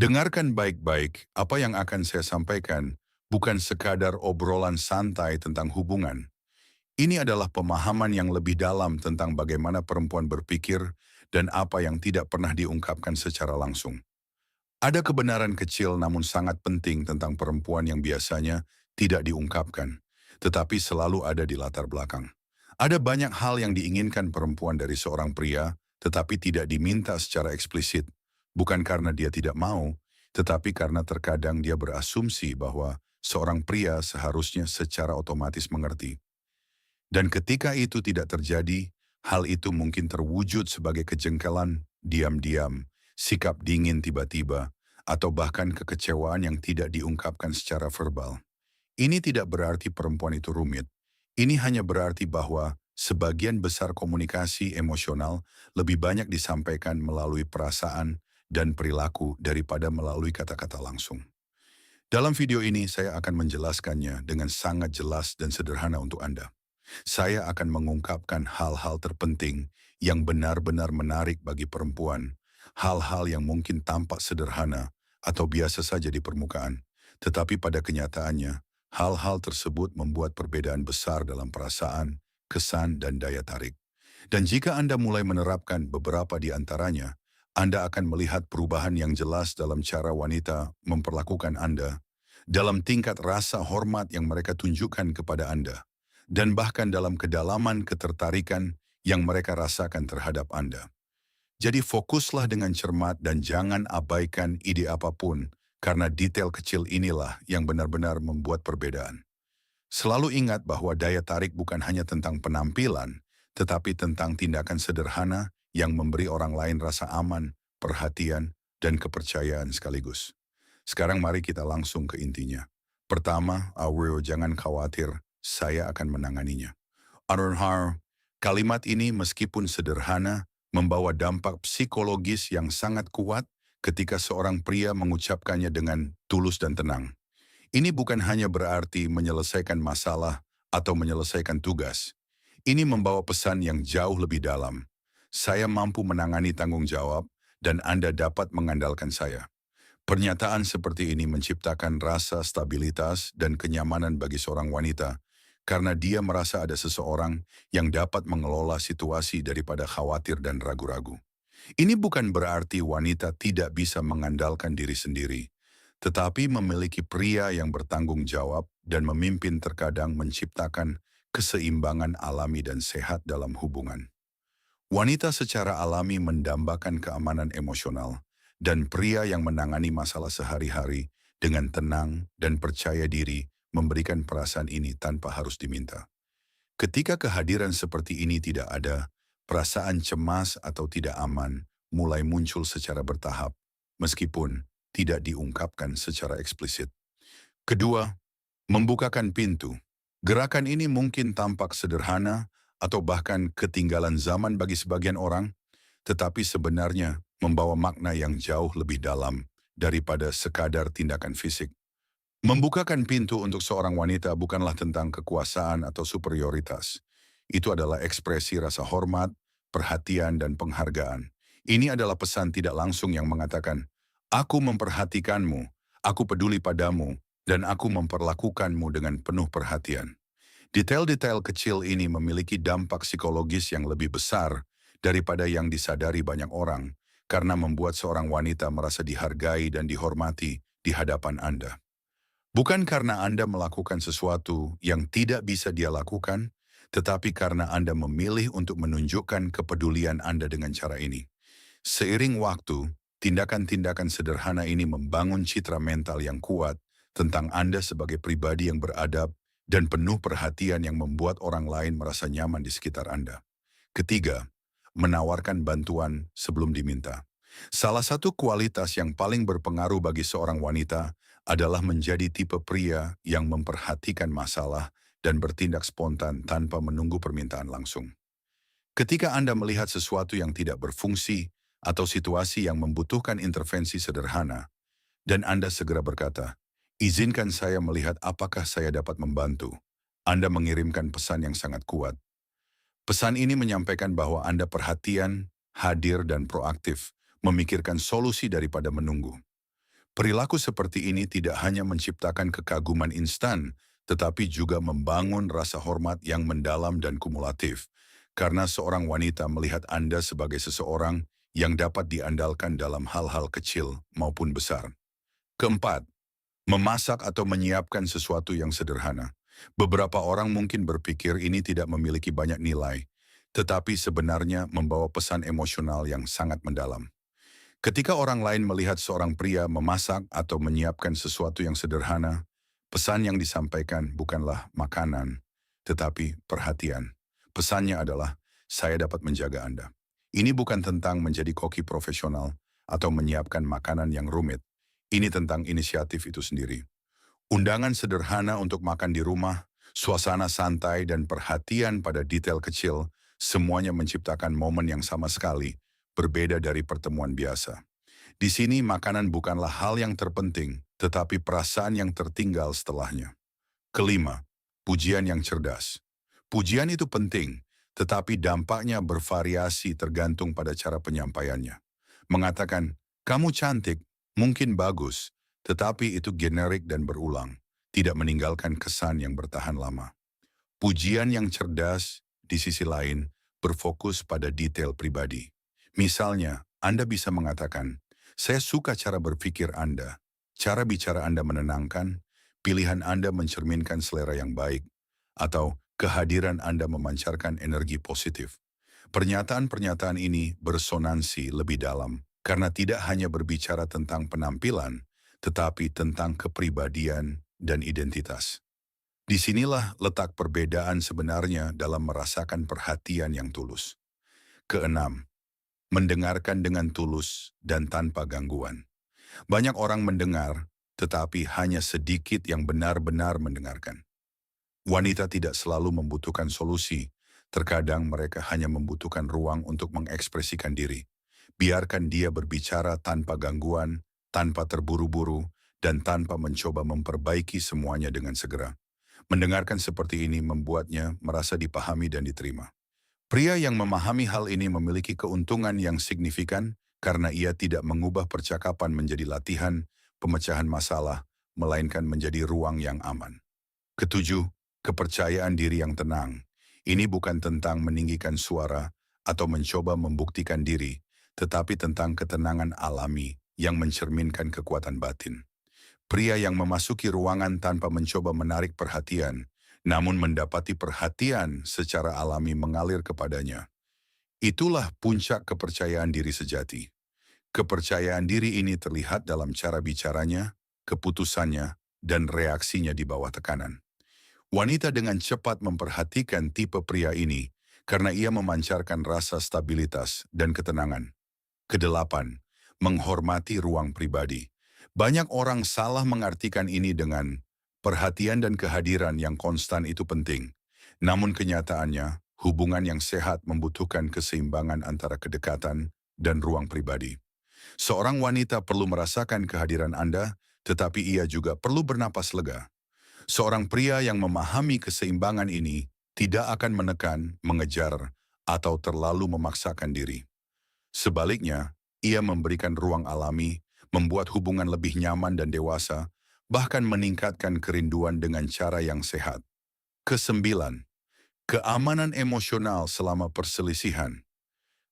Dengarkan baik-baik apa yang akan saya sampaikan, bukan sekadar obrolan santai tentang hubungan. Ini adalah pemahaman yang lebih dalam tentang bagaimana perempuan berpikir dan apa yang tidak pernah diungkapkan secara langsung. Ada kebenaran kecil namun sangat penting tentang perempuan yang biasanya tidak diungkapkan, tetapi selalu ada di latar belakang. Ada banyak hal yang diinginkan perempuan dari seorang pria, tetapi tidak diminta secara eksplisit. Bukan karena dia tidak mau, tetapi karena terkadang dia berasumsi bahwa seorang pria seharusnya secara otomatis mengerti. Dan ketika itu tidak terjadi, hal itu mungkin terwujud sebagai kejengkelan, diam-diam, sikap dingin tiba-tiba, atau bahkan kekecewaan yang tidak diungkapkan secara verbal. Ini tidak berarti perempuan itu rumit. Ini hanya berarti bahwa sebagian besar komunikasi emosional lebih banyak disampaikan melalui perasaan dan perilaku daripada melalui kata-kata langsung. Dalam video ini saya akan menjelaskannya dengan sangat jelas dan sederhana untuk Anda. Saya akan mengungkapkan hal-hal terpenting yang benar-benar menarik bagi perempuan, hal-hal yang mungkin tampak sederhana atau biasa saja di permukaan, tetapi pada kenyataannya, hal-hal tersebut membuat perbedaan besar dalam perasaan, kesan, dan daya tarik. Dan jika Anda mulai menerapkan beberapa di antaranya, Anda akan melihat perubahan yang jelas dalam cara wanita memperlakukan Anda, dalam tingkat rasa hormat yang mereka tunjukkan kepada Anda, dan bahkan dalam kedalaman ketertarikan yang mereka rasakan terhadap Anda. Jadi fokuslah dengan cermat dan jangan abaikan ide apapun, karena detail kecil inilah yang benar-benar membuat perbedaan. Selalu ingat bahwa daya tarik bukan hanya tentang penampilan, tetapi tentang tindakan sederhana yang memberi orang lain rasa aman, perhatian, dan kepercayaan sekaligus. Sekarang mari kita langsung ke intinya. Pertama, Aureo jangan khawatir, saya akan menanganinya. Arunhar, kalimat ini meskipun sederhana, membawa dampak psikologis yang sangat kuat ketika seorang pria mengucapkannya dengan tulus dan tenang. Ini bukan hanya berarti menyelesaikan masalah atau menyelesaikan tugas. Ini membawa pesan yang jauh lebih dalam. Saya mampu menangani tanggung jawab dan Anda dapat mengandalkan saya. Pernyataan seperti ini menciptakan rasa stabilitas dan kenyamanan bagi seorang wanita karena dia merasa ada seseorang yang dapat mengelola situasi daripada khawatir dan ragu-ragu. Ini bukan berarti wanita tidak bisa mengandalkan diri sendiri, tetapi memiliki pria yang bertanggung jawab dan memimpin terkadang menciptakan keseimbangan alami dan sehat dalam hubungan. Wanita secara alami mendambakan keamanan emosional, dan pria yang menangani masalah sehari-hari dengan tenang dan percaya diri memberikan perasaan ini tanpa harus diminta. Ketika kehadiran seperti ini tidak ada, perasaan cemas atau tidak aman mulai muncul secara bertahap, meskipun tidak diungkapkan secara eksplisit. Kedua, membukakan pintu. Gerakan ini mungkin tampak sederhana atau bahkan ketinggalan zaman bagi sebagian orang, tetapi sebenarnya membawa makna yang jauh lebih dalam daripada sekadar tindakan fisik. Membukakan pintu untuk seorang wanita bukanlah tentang kekuasaan atau superioritas. Itu adalah ekspresi rasa hormat, perhatian, dan penghargaan. Ini adalah pesan tidak langsung yang mengatakan, "Aku memperhatikanmu, aku peduli padamu, dan aku memperlakukanmu dengan penuh perhatian." Detail-detail kecil ini memiliki dampak psikologis yang lebih besar daripada yang disadari banyak orang, karena membuat seorang wanita merasa dihargai dan dihormati di hadapan Anda. Bukan karena Anda melakukan sesuatu yang tidak bisa dia lakukan, tetapi karena Anda memilih untuk menunjukkan kepedulian Anda dengan cara ini. Seiring waktu, tindakan-tindakan sederhana ini membangun citra mental yang kuat tentang Anda sebagai pribadi yang beradab dan penuh perhatian yang membuat orang lain merasa nyaman di sekitar Anda. Ketiga, menawarkan bantuan sebelum diminta. Salah satu kualitas yang paling berpengaruh bagi seorang wanita adalah menjadi tipe pria yang memperhatikan masalah dan bertindak spontan tanpa menunggu permintaan langsung. Ketika Anda melihat sesuatu yang tidak berfungsi atau situasi yang membutuhkan intervensi sederhana, dan Anda segera berkata, "Izinkan saya melihat apakah saya dapat membantu." Anda mengirimkan pesan yang sangat kuat. Pesan ini menyampaikan bahwa Anda perhatian, hadir, dan proaktif, memikirkan solusi daripada menunggu. Perilaku seperti ini tidak hanya menciptakan kekaguman instan, tetapi juga membangun rasa hormat yang mendalam dan kumulatif. Karena seorang wanita melihat Anda sebagai seseorang yang dapat diandalkan dalam hal-hal kecil maupun besar. Keempat, memasak atau menyiapkan sesuatu yang sederhana. Beberapa orang mungkin berpikir ini tidak memiliki banyak nilai, tetapi sebenarnya membawa pesan emosional yang sangat mendalam. Ketika orang lain melihat seorang pria memasak atau menyiapkan sesuatu yang sederhana, pesan yang disampaikan bukanlah makanan, tetapi perhatian. Pesannya adalah, saya dapat menjaga Anda. Ini bukan tentang menjadi koki profesional atau menyiapkan makanan yang rumit. Ini tentang inisiatif itu sendiri. Undangan sederhana untuk makan di rumah, suasana santai dan perhatian pada detail kecil, semuanya menciptakan momen yang sama sekali berbeda dari pertemuan biasa. Di sini makanan bukanlah hal yang terpenting, tetapi perasaan yang tertinggal setelahnya. Kelima, pujian yang cerdas. Pujian itu penting, tetapi dampaknya bervariasi tergantung pada cara penyampaiannya. Mengatakan, kamu cantik, mungkin bagus, tetapi itu generik dan berulang, tidak meninggalkan kesan yang bertahan lama. Pujian yang cerdas, di sisi lain, berfokus pada detail pribadi. Misalnya, Anda bisa mengatakan, saya suka cara berpikir Anda, cara bicara Anda menenangkan, pilihan Anda mencerminkan selera yang baik, atau kehadiran Anda memancarkan energi positif. Pernyataan-pernyataan ini bersonansi lebih dalam, karena tidak hanya berbicara tentang penampilan, tetapi tentang kepribadian dan identitas. Disinilah letak perbedaan sebenarnya dalam merasakan perhatian yang tulus. Keenam, mendengarkan dengan tulus dan tanpa gangguan. Banyak orang mendengar, tetapi hanya sedikit yang benar-benar mendengarkan. Wanita tidak selalu membutuhkan solusi, terkadang mereka hanya membutuhkan ruang untuk mengekspresikan diri. Biarkan dia berbicara tanpa gangguan, tanpa terburu-buru, dan tanpa mencoba memperbaiki semuanya dengan segera. Mendengarkan seperti ini membuatnya merasa dipahami dan diterima. Pria yang memahami hal ini memiliki keuntungan yang signifikan karena ia tidak mengubah percakapan menjadi latihan, pemecahan masalah, melainkan menjadi ruang yang aman. Ketujuh, kepercayaan diri yang tenang. Ini bukan tentang meninggikan suara atau mencoba membuktikan diri, tetapi tentang ketenangan alami yang mencerminkan kekuatan batin. Pria yang memasuki ruangan tanpa mencoba menarik perhatian, namun mendapati perhatian secara alami mengalir kepadanya. Itulah puncak kepercayaan diri sejati. Kepercayaan diri ini terlihat dalam cara bicaranya, keputusannya, dan reaksinya di bawah tekanan. Wanita dengan cepat memperhatikan tipe pria ini karena ia memancarkan rasa stabilitas dan ketenangan. Kedelapan, menghormati ruang pribadi. Banyak orang salah mengartikan ini dengan perhatian dan kehadiran yang konstan itu penting. Namun kenyataannya, hubungan yang sehat membutuhkan keseimbangan antara kedekatan dan ruang pribadi. Seorang wanita perlu merasakan kehadiran Anda, tetapi ia juga perlu bernapas lega. Seorang pria yang memahami keseimbangan ini tidak akan menekan, mengejar, atau terlalu memaksakan diri. Sebaliknya, ia memberikan ruang alami, membuat hubungan lebih nyaman dan dewasa, bahkan meningkatkan kerinduan dengan cara yang sehat. Kesembilan, keamanan emosional selama perselisihan.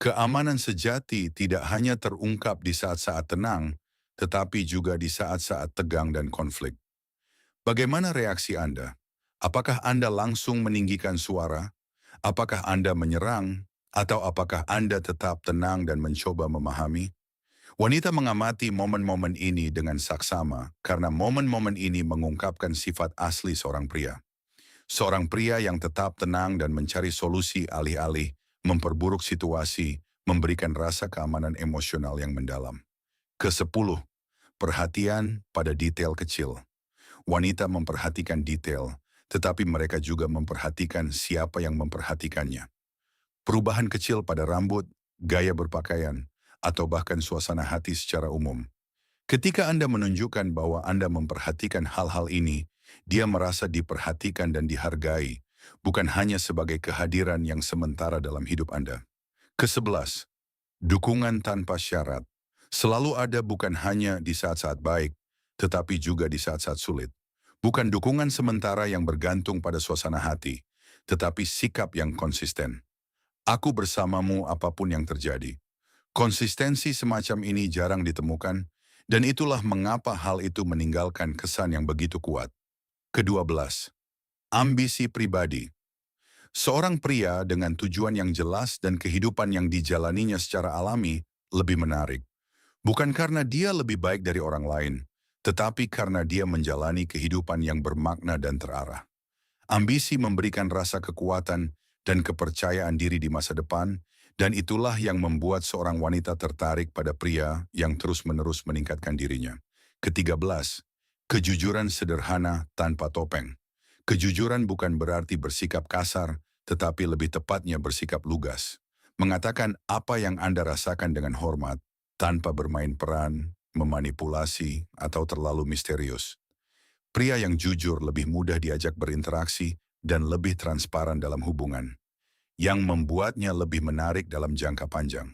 Keamanan sejati tidak hanya terungkap di saat-saat tenang, tetapi juga di saat-saat tegang dan konflik. Bagaimana reaksi Anda? Apakah Anda langsung meninggikan suara? Apakah Anda menyerang? Atau apakah Anda tetap tenang dan mencoba memahami? Wanita mengamati momen-momen ini dengan saksama karena momen-momen ini mengungkapkan sifat asli seorang pria. Seorang pria yang tetap tenang dan mencari solusi alih-alih memperburuk situasi, memberikan rasa keamanan emosional yang mendalam. Kesepuluh, perhatian pada detail kecil. Wanita memperhatikan detail, tetapi mereka juga memperhatikan siapa yang memperhatikannya. Perubahan kecil pada rambut, gaya berpakaian, atau bahkan suasana hati secara umum. Ketika Anda menunjukkan bahwa Anda memperhatikan hal-hal ini, dia merasa diperhatikan dan dihargai, bukan hanya sebagai kehadiran yang sementara dalam hidup Anda. Kesebelas, dukungan tanpa syarat. Selalu ada bukan hanya di saat-saat baik, tetapi juga di saat-saat sulit. Bukan dukungan sementara yang bergantung pada suasana hati, tetapi sikap yang konsisten. Aku bersamamu apapun yang terjadi. Konsistensi semacam ini jarang ditemukan, dan itulah mengapa hal itu meninggalkan kesan yang begitu kuat. Kedua belas, ambisi pribadi. Seorang pria dengan tujuan yang jelas dan kehidupan yang dijalaninya secara alami lebih menarik. Bukan karena dia lebih baik dari orang lain, tetapi karena dia menjalani kehidupan yang bermakna dan terarah. Ambisi memberikan rasa kekuatan dan kepercayaan diri di masa depan, dan itulah yang membuat seorang wanita tertarik pada pria yang terus-menerus meningkatkan dirinya. Ketiga belas, kejujuran sederhana tanpa topeng. Kejujuran bukan berarti bersikap kasar, tetapi lebih tepatnya bersikap lugas. Mengatakan apa yang Anda rasakan dengan hormat, tanpa bermain peran, memanipulasi, atau terlalu misterius. Pria yang jujur lebih mudah diajak berinteraksi dan lebih transparan dalam hubungan, yang membuatnya lebih menarik dalam jangka panjang.